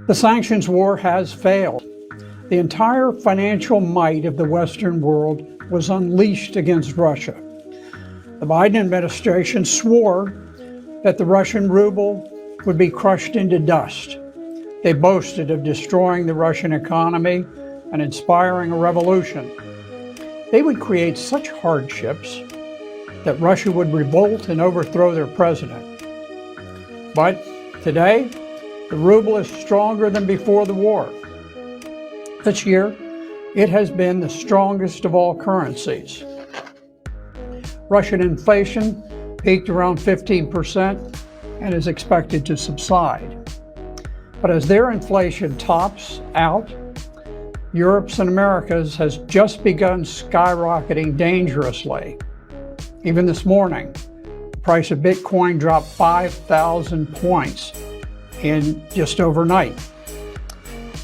The sanctions war has failed. The entire financial might of the Western world was unleashed against Russia. The Biden administration swore that the Russian ruble would be crushed into dust. They boasted of destroying the Russian economy and inspiring a revolution. They would create such hardships that Russia would revolt and overthrow their president. But today, the ruble is stronger than before the war. This year, it has been the strongest of all currencies. Russian inflation peaked around 15% and is expected to subside. But as their inflation tops out, Europe's and America's has just begun skyrocketing dangerously. Even this morning, the price of Bitcoin dropped 5,000 points in just overnight.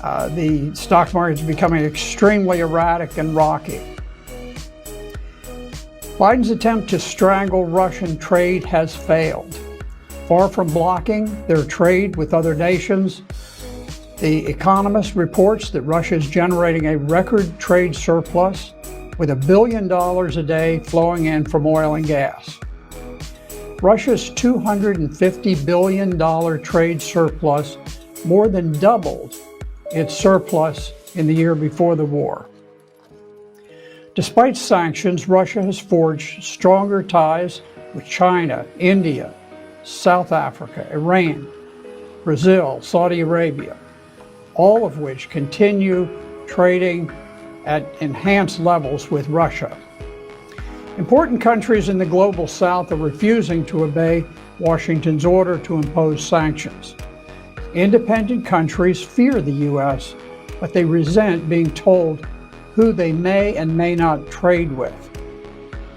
The stock market is becoming extremely erratic and rocky. Biden's attempt to strangle Russian trade has failed. Far from blocking their trade with other nations, The Economist reports that Russia is generating a record trade surplus with $1 billion a day flowing in from oil and gas. Russia's $250 billion trade surplus more than doubled its surplus in the year before the war. Despite sanctions, Russia has forged stronger ties with China, India, South Africa, Iran, Brazil, Saudi Arabia, all of which continue trading at enhanced levels with Russia. Important countries in the global south are refusing to obey Washington's order to impose sanctions. Independent countries fear the U.S., but they resent being told who they may and may not trade with.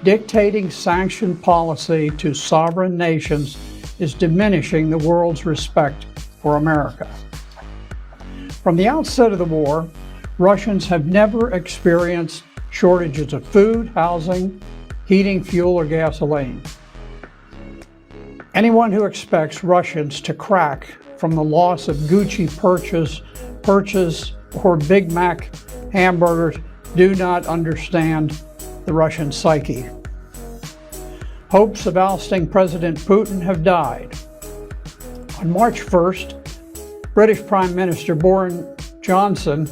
Dictating sanction policy to sovereign nations is diminishing the world's respect for America. From the outset of the war, Russians have never experienced shortages of food, housing, heating, fuel, or gasoline. Anyone who expects Russians to crack from the loss of Gucci purchase or Big Mac hamburgers do not understand the Russian psyche. Hopes of ousting President Putin have died. On March 1st, British Prime Minister Boris Johnson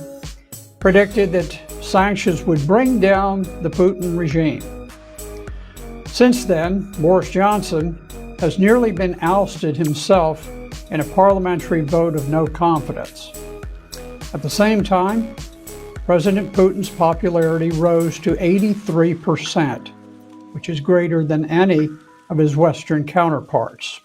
predicted that sanctions would bring down the Putin regime. Since then, Boris Johnson has nearly been ousted himself in a parliamentary vote of no confidence. At the same time, President Putin's popularity rose to 83%, which is greater than any of his Western counterparts.